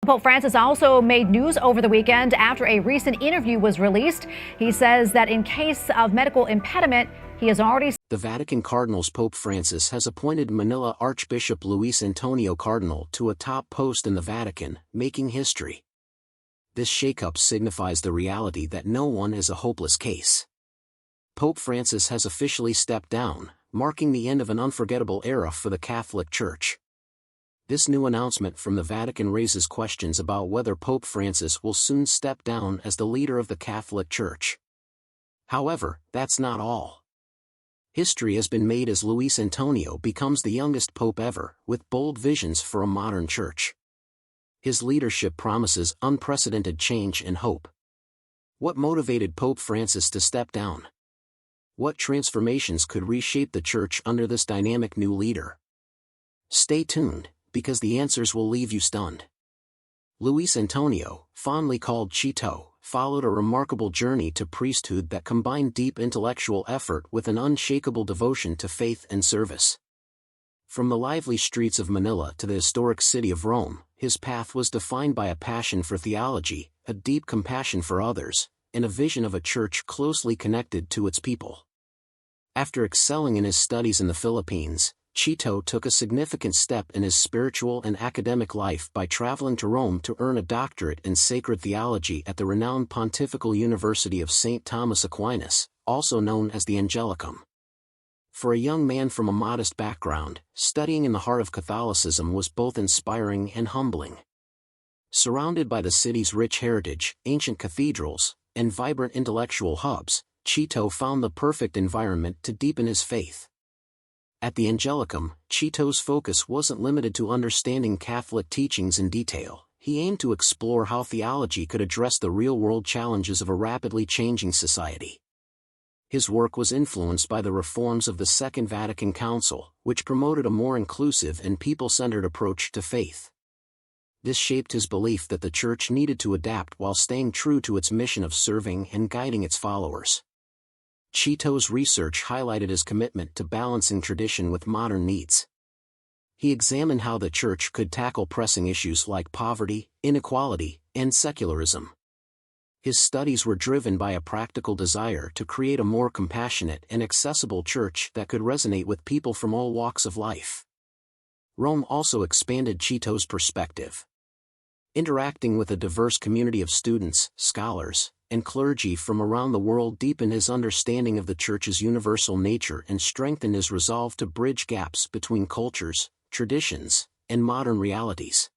Pope Francis also made news over the weekend after a recent interview was released. He says that in case of medical impediment, he has already... The Vatican Cardinals. Pope Francis has appointed Manila Archbishop Luis Antonio Tagle to a top post in the Vatican, making history. This shakeup signifies the reality that no one is a hopeless case. Pope Francis has officially stepped down, marking the end of an unforgettable era for the Catholic Church. This new announcement from the Vatican raises questions about whether Pope Francis will soon step down as the leader of the Catholic Church. However, that's not all. History has been made as Luis Antonio becomes the youngest pope ever, with bold visions for a modern church. His leadership promises unprecedented change and hope. What motivated Pope Francis to step down? What transformations could reshape the church under this dynamic new leader? Stay tuned, because the answers will leave you stunned. Luis Antonio, fondly called Chito, followed a remarkable journey to priesthood that combined deep intellectual effort with an unshakable devotion to faith and service. From the lively streets of Manila to the historic city of Rome, his path was defined by a passion for theology, a deep compassion for others, and a vision of a church closely connected to its people. After excelling in his studies in the Philippines, Chito took a significant step in his spiritual and academic life by traveling to Rome to earn a doctorate in sacred theology at the renowned Pontifical University of St. Thomas Aquinas, also known as the Angelicum. For a young man from a modest background, studying in the heart of Catholicism was both inspiring and humbling. Surrounded by the city's rich heritage, ancient cathedrals, and vibrant intellectual hubs, Chito found the perfect environment to deepen his faith. At the Angelicum, Chito's focus wasn't limited to understanding Catholic teachings in detail. He aimed to explore how theology could address the real-world challenges of a rapidly changing society. His work was influenced by the reforms of the Second Vatican Council, which promoted a more inclusive and people-centered approach to faith. This shaped his belief that the Church needed to adapt while staying true to its mission of serving and guiding its followers. Chito's research highlighted his commitment to balancing tradition with modern needs. He examined how the Church could tackle pressing issues like poverty, inequality, and secularism. His studies were driven by a practical desire to create a more compassionate and accessible church that could resonate with people from all walks of life. Rome also expanded Chito's perspective. Interacting with a diverse community of students, scholars, and clergy from around the world deepened his understanding of the Church's universal nature and strengthened his resolve to bridge gaps between cultures, traditions, and modern realities.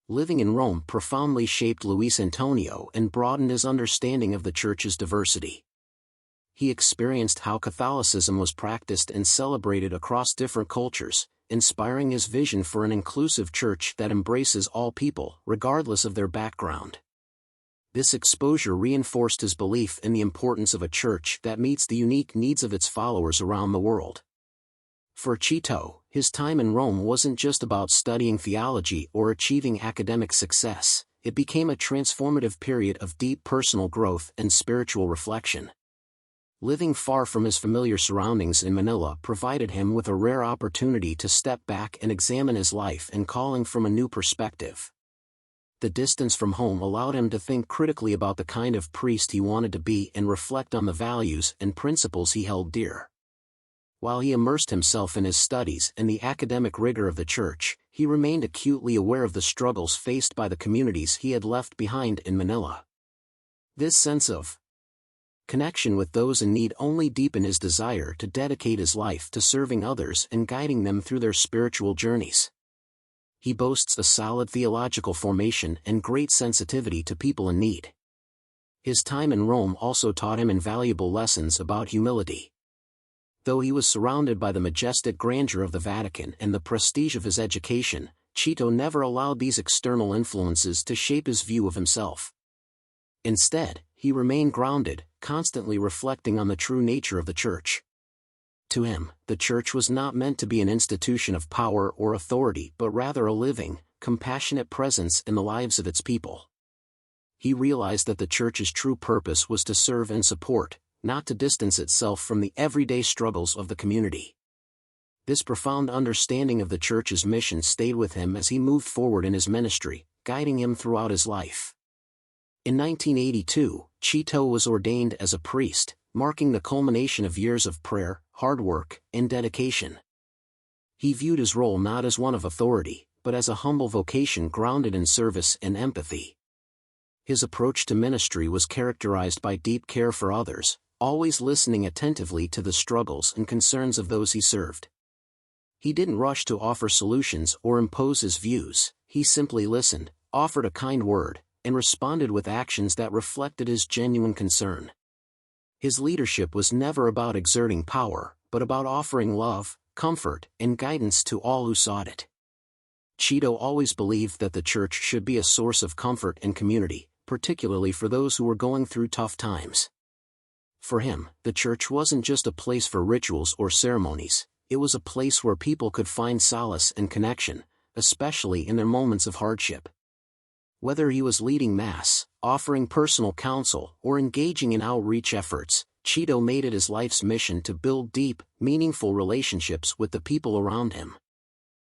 Living in Rome profoundly shaped Luis Antonio and broadened his understanding of the Church's diversity. He experienced how Catholicism was practiced and celebrated across different cultures, inspiring his vision for an inclusive church that embraces all people, regardless of their background. This exposure reinforced his belief in the importance of a church that meets the unique needs of its followers around the world. For Chito, his time in Rome wasn't just about studying theology or achieving academic success. It became a transformative period of deep personal growth and spiritual reflection. Living far from his familiar surroundings in Manila provided him with a rare opportunity to step back and examine his life and calling from a new perspective. The distance from home allowed him to think critically about the kind of priest he wanted to be and reflect on the values and principles he held dear. While he immersed himself in his studies and the academic rigor of the Church, he remained acutely aware of the struggles faced by the communities he had left behind in Manila. This sense of connection with those in need only deepened his desire to dedicate his life to serving others and guiding them through their spiritual journeys. He boasts a solid theological formation and great sensitivity to people in need. His time in Rome also taught him invaluable lessons about humility. Though he was surrounded by the majestic grandeur of the Vatican and the prestige of his education, Chito never allowed these external influences to shape his view of himself. Instead, he remained grounded, constantly reflecting on the true nature of the Church. To him, the Church was not meant to be an institution of power or authority but rather a living, compassionate presence in the lives of its people. He realized that the Church's true purpose was to serve and support, not to distance itself from the everyday struggles of the community. This profound understanding of the Church's mission stayed with him as he moved forward in his ministry, guiding him throughout his life. In 1982, Chito was ordained as a priest, marking the culmination of years of prayer, hard work, and dedication. He viewed his role not as one of authority, but as a humble vocation grounded in service and empathy. His approach to ministry was characterized by deep care for others, always listening attentively to the struggles and concerns of those he served. He didn't rush to offer solutions or impose his views, he simply listened, offered a kind word, and responded with actions that reflected his genuine concern. His leadership was never about exerting power, but about offering love, comfort, and guidance to all who sought it. Chito always believed that the church should be a source of comfort and community, particularly for those who were going through tough times. For him, the church wasn't just a place for rituals or ceremonies, it was a place where people could find solace and connection, especially in their moments of hardship. Whether he was leading Mass, offering personal counsel, or engaging in outreach efforts, Chito made it his life's mission to build deep, meaningful relationships with the people around him.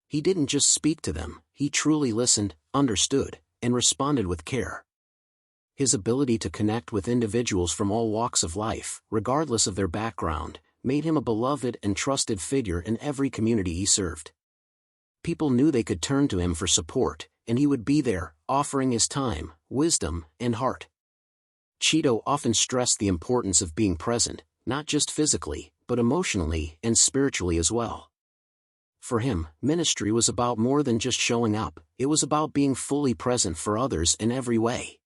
He didn't just speak to them, he truly listened, understood, and responded with care. His ability to connect with individuals from all walks of life, regardless of their background, made him a beloved and trusted figure in every community he served. People knew they could turn to him for support, and he would be there, offering his time, wisdom, and heart. Chito often stressed the importance of being present, not just physically, but emotionally and spiritually as well. For him, ministry was about more than just showing up, it was about being fully present for others in every way.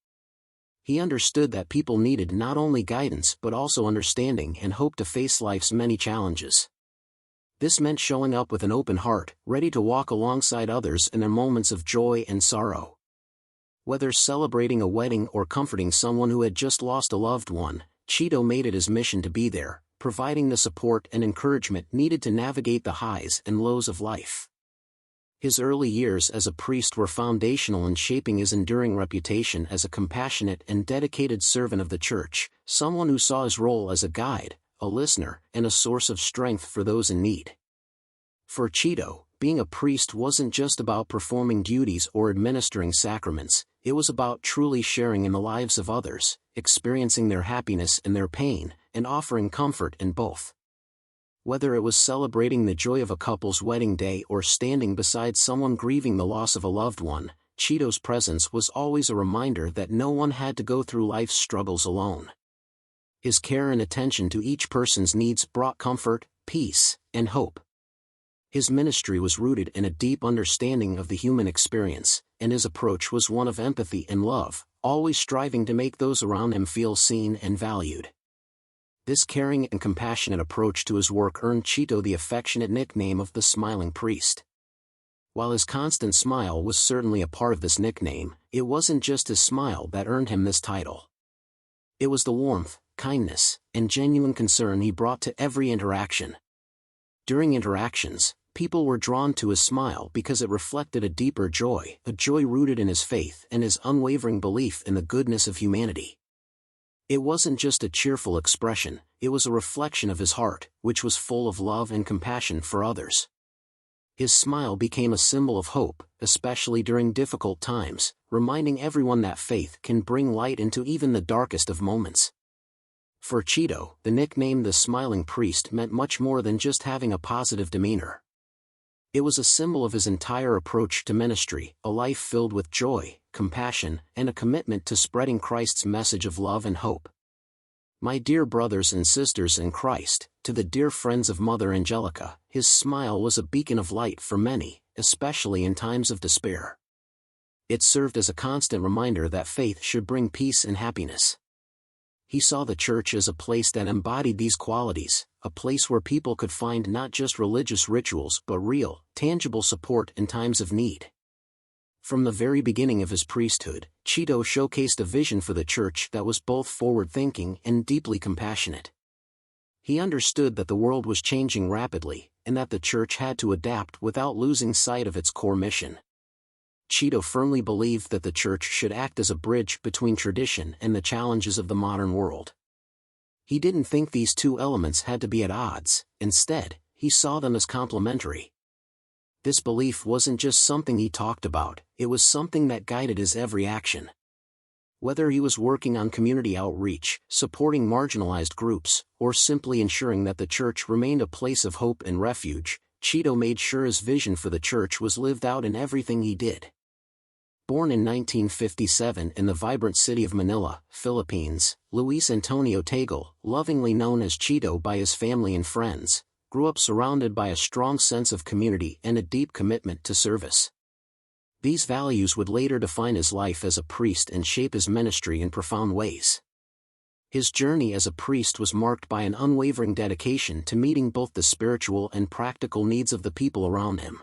He understood that people needed not only guidance but also understanding and hope to face life's many challenges. This meant showing up with an open heart, ready to walk alongside others in their moments of joy and sorrow. Whether celebrating a wedding or comforting someone who had just lost a loved one, Chito made it his mission to be there, providing the support and encouragement needed to navigate the highs and lows of life. His early years as a priest were foundational in shaping his enduring reputation as a compassionate and dedicated servant of the Church, someone who saw his role as a guide, a listener, and a source of strength for those in need. For Chito, being a priest wasn't just about performing duties or administering sacraments, it was about truly sharing in the lives of others, experiencing their happiness and their pain, and offering comfort in both. Whether it was celebrating the joy of a couple's wedding day or standing beside someone grieving the loss of a loved one, Chito's presence was always a reminder that no one had to go through life's struggles alone. His care and attention to each person's needs brought comfort, peace, and hope. His ministry was rooted in a deep understanding of the human experience, and his approach was one of empathy and love, always striving to make those around him feel seen and valued. This caring and compassionate approach to his work earned Chito the affectionate nickname of the Smiling Priest. While his constant smile was certainly a part of this nickname, it wasn't just his smile that earned him this title. It was the warmth, kindness, and genuine concern he brought to every interaction. During interactions, people were drawn to his smile because it reflected a deeper joy, a joy rooted in his faith and his unwavering belief in the goodness of humanity. It wasn't just a cheerful expression, it was a reflection of his heart, which was full of love and compassion for others. His smile became a symbol of hope, especially during difficult times, reminding everyone that faith can bring light into even the darkest of moments. For Chito, the nickname the Smiling Priest meant much more than just having a positive demeanor. It was a symbol of his entire approach to ministry, a life filled with joy, compassion, and a commitment to spreading Christ's message of love and hope. My dear brothers and sisters in Christ, to the dear friends of Mother Angelica, his smile was a beacon of light for many, especially in times of despair. It served as a constant reminder that faith should bring peace and happiness. He saw the church as a place that embodied these qualities, a place where people could find not just religious rituals but real, tangible support in times of need. From the very beginning of his priesthood, Chito showcased a vision for the church that was both forward-thinking and deeply compassionate. He understood that the world was changing rapidly, and that the church had to adapt without losing sight of its core mission. Chito firmly believed that the church should act as a bridge between tradition and the challenges of the modern world. He didn't think these two elements had to be at odds, instead, he saw them as complementary. This belief wasn't just something he talked about, it was something that guided his every action. Whether he was working on community outreach, supporting marginalized groups, or simply ensuring that the church remained a place of hope and refuge, Chito made sure his vision for the church was lived out in everything he did. Born in 1957 in the vibrant city of Manila, Philippines, Luis Antonio Tagle, lovingly known as Chito by his family and friends, grew up surrounded by a strong sense of community and a deep commitment to service. These values would later define his life as a priest and shape his ministry in profound ways. His journey as a priest was marked by an unwavering dedication to meeting both the spiritual and practical needs of the people around him.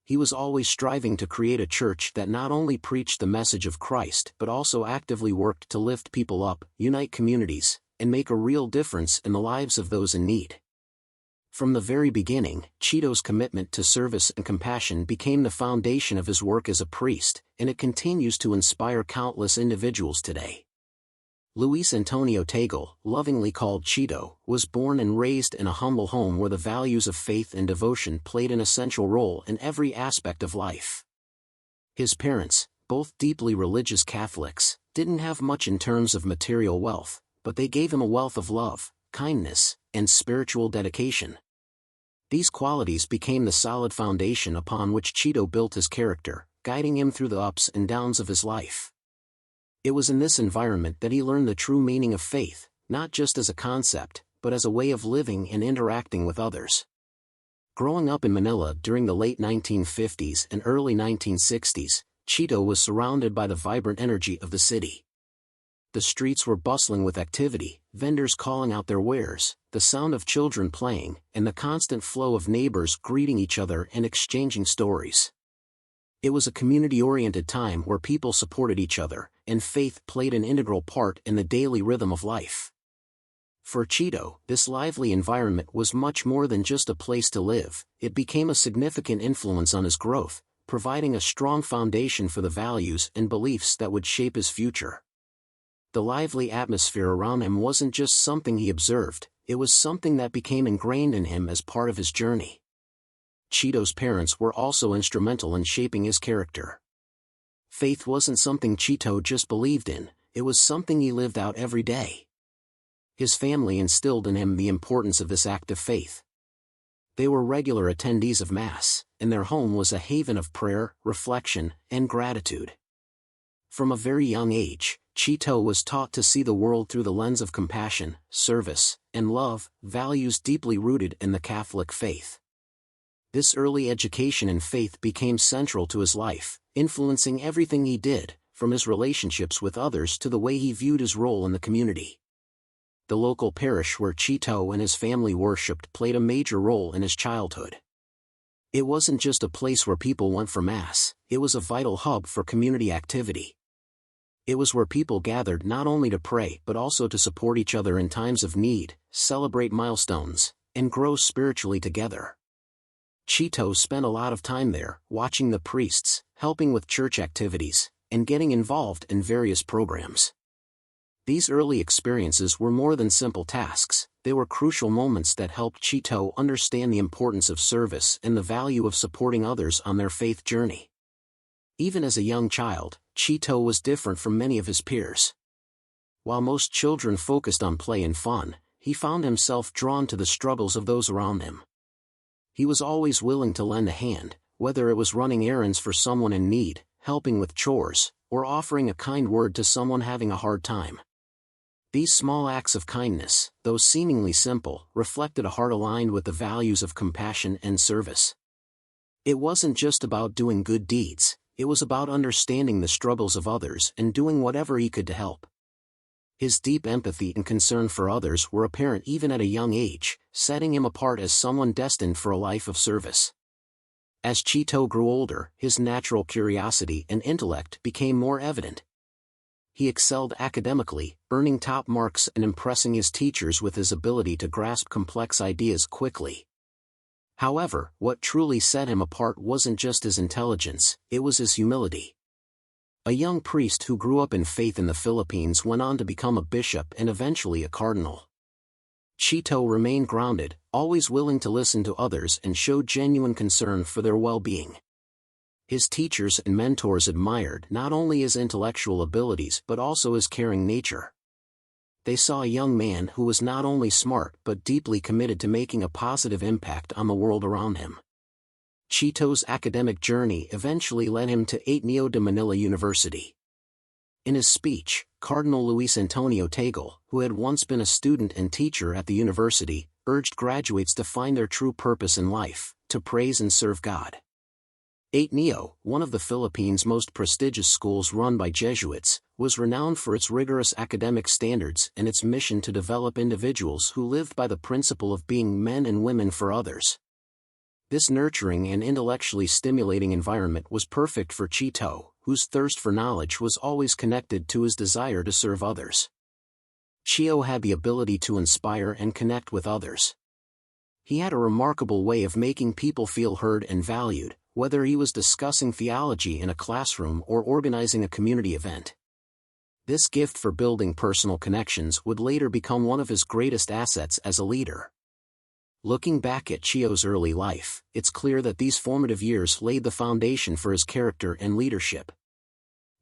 He was always striving to create a church that not only preached the message of Christ but also actively worked to lift people up, unite communities, and make a real difference in the lives of those in need. From the very beginning, Chito's commitment to service and compassion became the foundation of his work as a priest, and it continues to inspire countless individuals today. Luis Antonio Tagle, lovingly called Chito, was born and raised in a humble home where the values of faith and devotion played an essential role in every aspect of life. His parents, both deeply religious Catholics, didn't have much in terms of material wealth, but they gave him a wealth of love, kindness, and spiritual dedication. These qualities became the solid foundation upon which Chito built his character, guiding him through the ups and downs of his life. It was in this environment that he learned the true meaning of faith, not just as a concept, but as a way of living and interacting with others. Growing up in Manila during the late 1950s and early 1960s, Chito was surrounded by the vibrant energy of the city. The streets were bustling with activity, vendors calling out their wares, the sound of children playing, and the constant flow of neighbors greeting each other and exchanging stories. It was a community-oriented time where people supported each other, and faith played an integral part in the daily rhythm of life. For Chito, this lively environment was much more than just a place to live. It became a significant influence on his growth, providing a strong foundation for the values and beliefs that would shape his future. The lively atmosphere around him wasn't just something he observed, it was something that became ingrained in him as part of his journey. Chito's parents were also instrumental in shaping his character. Faith wasn't something Chito just believed in, it was something he lived out every day. His family instilled in him the importance of this act of faith. They were regular attendees of Mass, and their home was a haven of prayer, reflection, and gratitude. From a very young age, Chito was taught to see the world through the lens of compassion, service, and love, values deeply rooted in the Catholic faith. This early education in faith became central to his life, influencing everything he did, from his relationships with others to the way he viewed his role in the community. The local parish where Chito and his family worshipped played a major role in his childhood. It wasn't just a place where people went for Mass, it was a vital hub for community activity. It was where people gathered not only to pray but also to support each other in times of need, celebrate milestones, and grow spiritually together. Chito spent a lot of time there, watching the priests, helping with church activities, and getting involved in various programs. These early experiences were more than simple tasks, they were crucial moments that helped Chito understand the importance of service and the value of supporting others on their faith journey. Even as a young child, Chito was different from many of his peers. While most children focused on play and fun, he found himself drawn to the struggles of those around him. He was always willing to lend a hand, whether it was running errands for someone in need, helping with chores, or offering a kind word to someone having a hard time. These small acts of kindness, though seemingly simple, reflected a heart aligned with the values of compassion and service. It wasn't just about doing good deeds, it was about understanding the struggles of others and doing whatever he could to help. His deep empathy and concern for others were apparent even at a young age, setting him apart as someone destined for a life of service. As Chito grew older, his natural curiosity and intellect became more evident. He excelled academically, earning top marks and impressing his teachers with his ability to grasp complex ideas quickly. However, what truly set him apart wasn't just his intelligence, it was his humility. A young priest who grew up in faith in the Philippines went on to become a bishop and eventually a cardinal. Chito remained grounded, always willing to listen to others and showed genuine concern for their well-being. His teachers and mentors admired not only his intellectual abilities but also his caring nature. They saw a young man who was not only smart but deeply committed to making a positive impact on the world around him. Chito's academic journey eventually led him to Ateneo de Manila University. In his speech, Cardinal Luis Antonio Tagle, who had once been a student and teacher at the university, urged graduates to find their true purpose in life, to praise and serve God. Ateneo, one of the Philippines' most prestigious schools run by Jesuits, was renowned for its rigorous academic standards and its mission to develop individuals who lived by the principle of being men and women for others. This nurturing and intellectually stimulating environment was perfect for Chito, whose thirst for knowledge was always connected to his desire to serve others. Chito had the ability to inspire and connect with others. He had a remarkable way of making people feel heard and valued, whether he was discussing theology in a classroom or organizing a community event. This gift for building personal connections would later become one of his greatest assets as a leader. Looking back at Chito's early life, it's clear that these formative years laid the foundation for his character and leadership.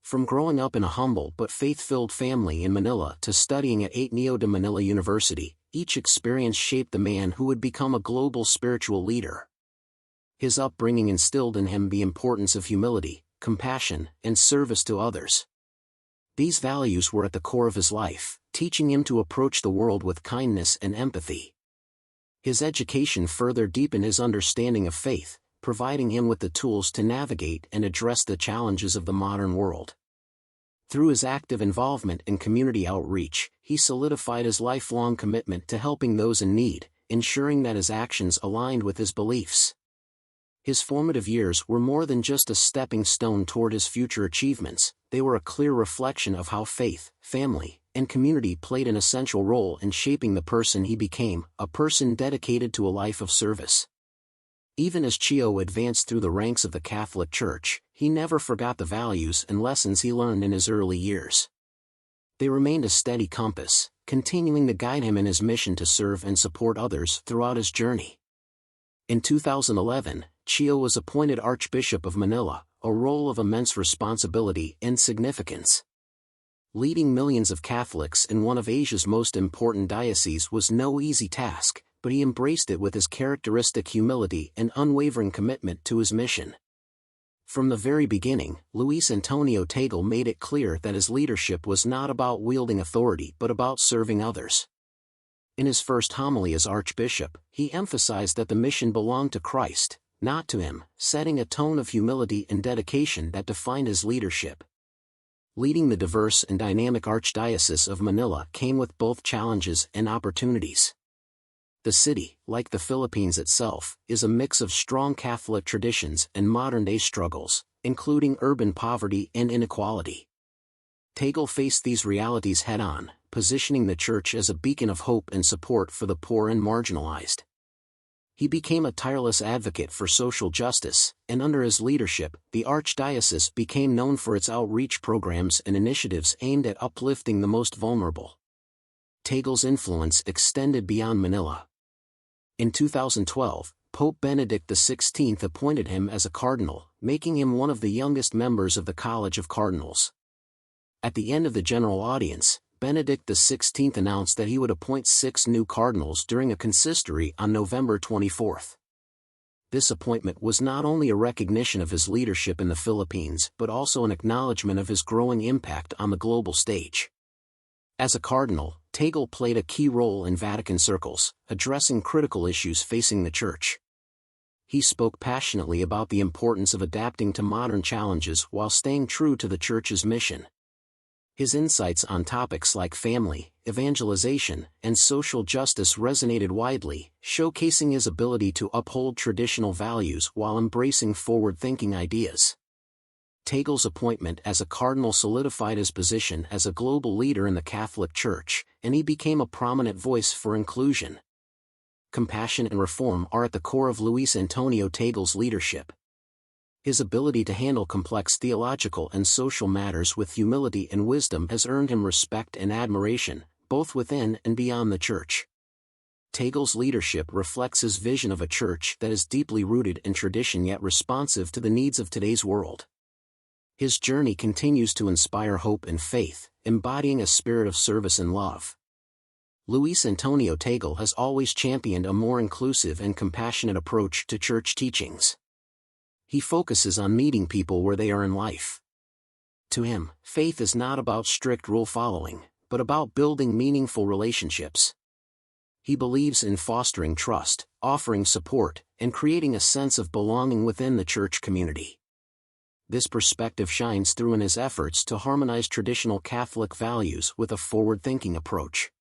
From growing up in a humble but faith-filled family in Manila to studying at Ateneo de Manila University, each experience shaped the man who would become a global spiritual leader. His upbringing instilled in him the importance of humility, compassion, and service to others. These values were at the core of his life, teaching him to approach the world with kindness and empathy. His education further deepened his understanding of faith, providing him with the tools to navigate and address the challenges of the modern world. Through his active involvement in community outreach, he solidified his lifelong commitment to helping those in need, ensuring that his actions aligned with his beliefs. His formative years were more than just a stepping stone toward his future achievements, they were a clear reflection of how faith, family, and community played an essential role in shaping the person he became, a person dedicated to a life of service. Even as Chito advanced through the ranks of the Catholic Church, he never forgot the values and lessons he learned in his early years. They remained a steady compass, continuing to guide him in his mission to serve and support others throughout his journey. In 2011, Chito was appointed Archbishop of Manila, a role of immense responsibility and significance. Leading millions of Catholics in one of Asia's most important dioceses was no easy task, but he embraced it with his characteristic humility and unwavering commitment to his mission. From the very beginning, Luis Antonio Tagle made it clear that his leadership was not about wielding authority but about serving others. In his first homily as Archbishop, he emphasized that the mission belonged to Christ, not to him, setting a tone of humility and dedication that defined his leadership. Leading the diverse and dynamic Archdiocese of Manila came with both challenges and opportunities. The city, like the Philippines itself, is a mix of strong Catholic traditions and modern-day struggles, including urban poverty and inequality. Tagle faced these realities head-on, positioning the Church as a beacon of hope and support for the poor and marginalized. He became a tireless advocate for social justice, and under his leadership, the Archdiocese became known for its outreach programs and initiatives aimed at uplifting the most vulnerable. Tagle's influence extended beyond Manila. In 2012, Pope Benedict XVI appointed him as a cardinal, making him one of the youngest members of the College of Cardinals. At the end of the general audience, Benedict XVI announced that he would appoint 6 new cardinals during a consistory on November 24. This appointment was not only a recognition of his leadership in the Philippines but also an acknowledgement of his growing impact on the global stage. As a cardinal, Tagle played a key role in Vatican circles, addressing critical issues facing the Church. He spoke passionately about the importance of adapting to modern challenges while staying true to the Church's mission. His insights on topics like family, evangelization, and social justice resonated widely, showcasing his ability to uphold traditional values while embracing forward-thinking ideas. Tagle's appointment as a cardinal solidified his position as a global leader in the Catholic Church, and he became a prominent voice for inclusion. Compassion and reform are at the core of Luis Antonio Tagle's leadership. His ability to handle complex theological and social matters with humility and wisdom has earned him respect and admiration, both within and beyond the Church. Tagle's leadership reflects his vision of a church that is deeply rooted in tradition yet responsive to the needs of today's world. His journey continues to inspire hope and faith, embodying a spirit of service and love. Luis Antonio Tagle has always championed a more inclusive and compassionate approach to church teachings. He focuses on meeting people where they are in life. To him, faith is not about strict rule-following, but about building meaningful relationships. He believes in fostering trust, offering support, and creating a sense of belonging within the church community. This perspective shines through in his efforts to harmonize traditional Catholic values with a forward-thinking approach.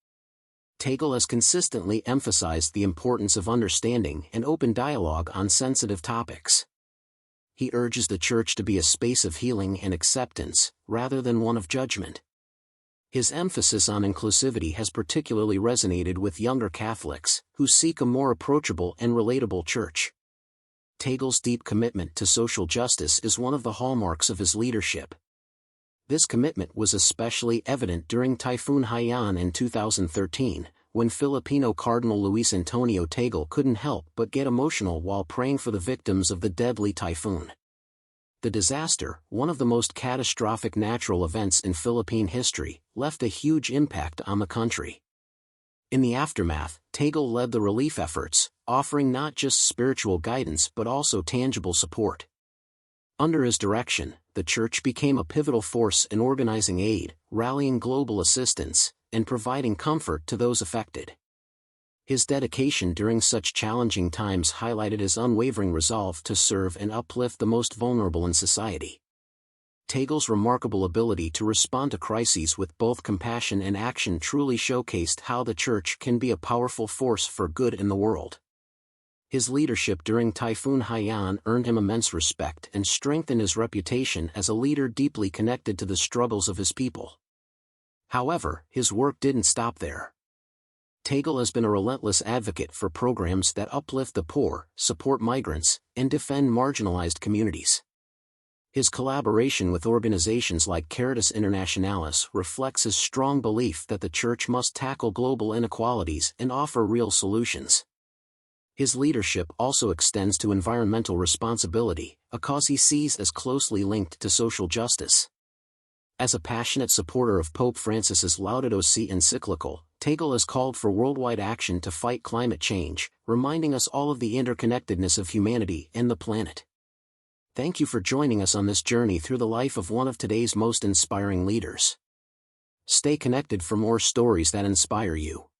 Tagle has consistently emphasized the importance of understanding and open dialogue on sensitive topics. He urges the Church to be a space of healing and acceptance, rather than one of judgment. His emphasis on inclusivity has particularly resonated with younger Catholics, who seek a more approachable and relatable church. Tagle's deep commitment to social justice is one of the hallmarks of his leadership. This commitment was especially evident during Typhoon Haiyan in 2013, when Filipino Cardinal Luis Antonio Tagle couldn't help but get emotional while praying for the victims of the deadly typhoon. The disaster, one of the most catastrophic natural events in Philippine history, left a huge impact on the country. In the aftermath, Tagle led the relief efforts, offering not just spiritual guidance but also tangible support. Under his direction, the Church became a pivotal force in organizing aid, rallying global assistance, and providing comfort to those affected. His dedication during such challenging times highlighted his unwavering resolve to serve and uplift the most vulnerable in society. Tagle's remarkable ability to respond to crises with both compassion and action truly showcased how the Church can be a powerful force for good in the world. His leadership during Typhoon Haiyan earned him immense respect and strengthened his reputation as a leader deeply connected to the struggles of his people. However, his work didn't stop there. Tagle has been a relentless advocate for programs that uplift the poor, support migrants, and defend marginalized communities. His collaboration with organizations like Caritas Internationalis reflects his strong belief that the Church must tackle global inequalities and offer real solutions. His leadership also extends to environmental responsibility, a cause he sees as closely linked to social justice. As a passionate supporter of Pope Francis's Laudato Si encyclical, Tagle has called for worldwide action to fight climate change, reminding us all of the interconnectedness of humanity and the planet. Thank you for joining us on this journey through the life of one of today's most inspiring leaders. Stay connected for more stories that inspire you.